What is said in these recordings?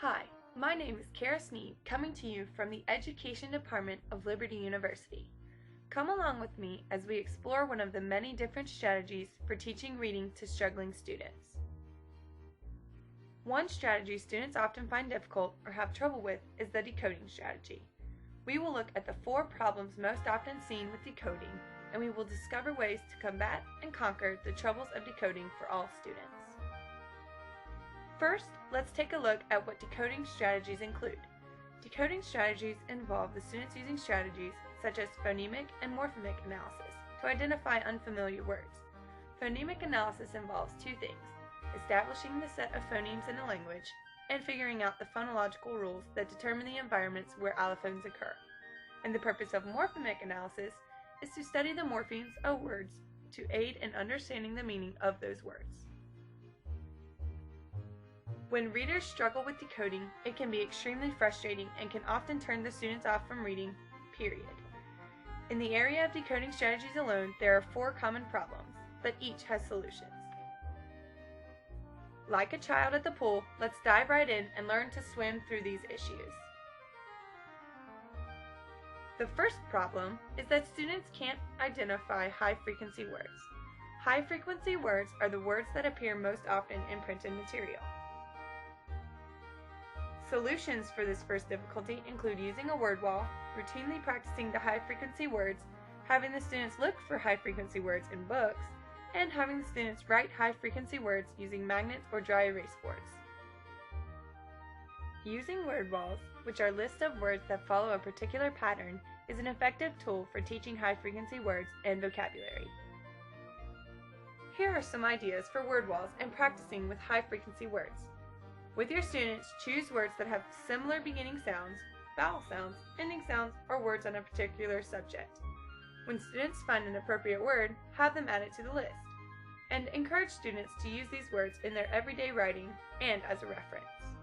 Hi, my name is Sneed, coming to you from the Education Department of Liberty University. Come along with me as we explore one of the many different strategies for teaching reading to struggling students. One strategy students often find difficult or have trouble with is the decoding strategy. We will look at the 4 problems most often seen with decoding, and we will discover ways to combat and conquer the troubles of decoding for all students. First, let's take a look at what decoding strategies include. Decoding strategies involve the students using strategies such as phonemic and morphemic analysis to identify unfamiliar words. Phonemic analysis involves 2 things: establishing the set of phonemes in a language and figuring out the phonological rules that determine the environments where allophones occur. And the purpose of morphemic analysis is to study the morphemes of words to aid in understanding the meaning of those words. When readers struggle with decoding, it can be extremely frustrating and can often turn the students off from reading, period. In the area of decoding strategies alone, there are 4 common problems, but each has solutions. Like a child at the pool, let's dive right in and learn to swim through these issues. The first problem is that students can't identify high-frequency words. High-frequency words are the words that appear most often in printed material. Solutions for this first difficulty include using a word wall, routinely practicing the high-frequency words, having the students look for high-frequency words in books, and having the students write high-frequency words using magnets or dry erase boards. Using word walls, which are lists of words that follow a particular pattern, is an effective tool for teaching high-frequency words and vocabulary. Here are some ideas for word walls and practicing with high-frequency words. With your students, choose words that have similar beginning sounds, vowel sounds, ending sounds, or words on a particular subject. When students find an appropriate word, have them add it to the list. And encourage students to use these words in their everyday writing and as a reference.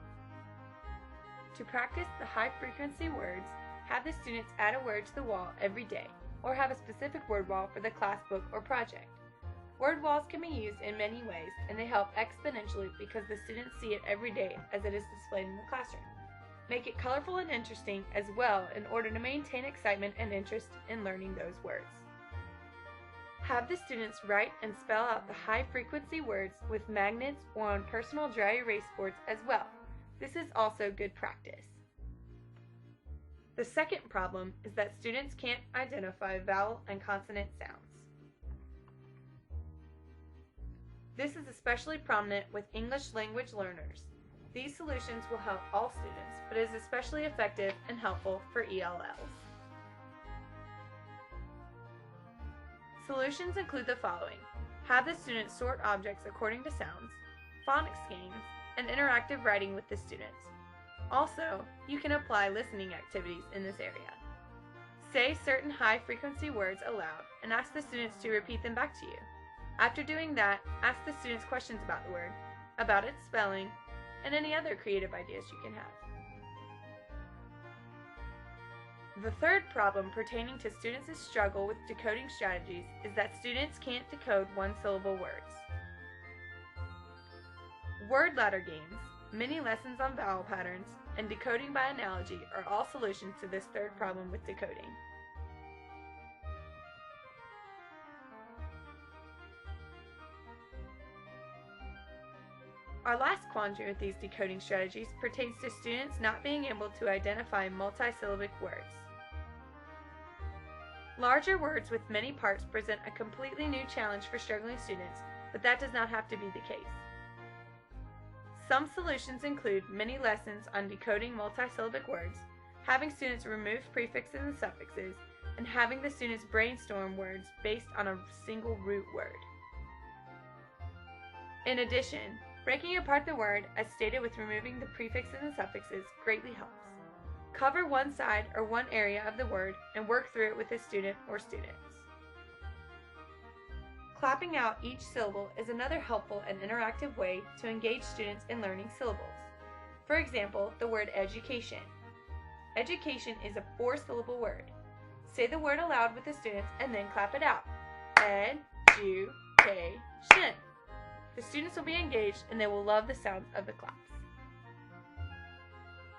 To practice the high-frequency words, have the students add a word to the wall every day, or have a specific word wall for the class book or project. Word walls can be used in many ways, and they help exponentially because the students see it every day as it is displayed in the classroom. Make it colorful and interesting as well in order to maintain excitement and interest in learning those words. Have the students write and spell out the high-frequency words with magnets or on personal dry erase boards as well. This is also good practice. The second problem is that students can't identify vowel and consonant sounds. This is especially prominent with English language learners. These solutions will help all students, but is especially effective and helpful for ELLs. Solutions include the following: have the students sort objects according to sounds, phonics games, and interactive writing with the students. Also, you can apply listening activities in this area. Say certain high-frequency words aloud and ask the students to repeat them back to you. After doing that, ask the students questions about the word, about its spelling, and any other creative ideas you can have. The third problem pertaining to students' struggle with decoding strategies is that students can't decode one-syllable words. Word ladder games, mini lessons on vowel patterns, and decoding by analogy are all solutions to this third problem with decoding. Our last quandary with these decoding strategies pertains to students not being able to identify multisyllabic words. Larger words with many parts present a completely new challenge for struggling students, but that does not have to be the case. Some solutions include mini lessons on decoding multisyllabic words, having students remove prefixes and suffixes, and having the students brainstorm words based on a single root word. In addition, breaking apart the word, as stated with removing the prefixes and suffixes, greatly helps. Cover one side or one area of the word and work through it with a student or students. Clapping out each syllable is another helpful and interactive way to engage students in learning syllables. For example, the word education. Education is a 4-syllable word. Say the word aloud with the students and then clap it out. Ed-ju-ca-tion. The students will be engaged and they will love the sounds of the claps.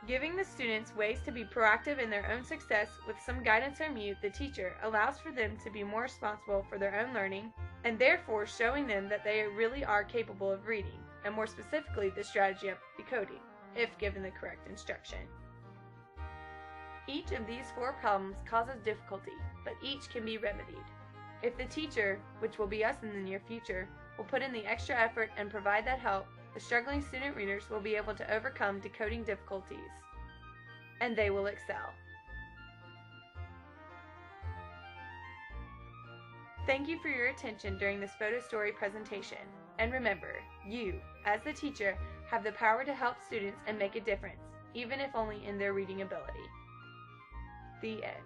Giving the students ways to be proactive in their own success with some guidance from you, the teacher, allows for them to be more responsible for their own learning, and therefore showing them that they really are capable of reading, and more specifically the strategy of decoding, if given the correct instruction. Each of these 4 problems causes difficulty, but each can be remedied. If the teacher, which will be us in the near future, will put in the extra effort and provide that help, the struggling student readers will be able to overcome decoding difficulties, and they will excel. Thank you for your attention during this Photostory presentation, and remember, you, as the teacher, have the power to help students and make a difference, even if only in their reading ability. The end.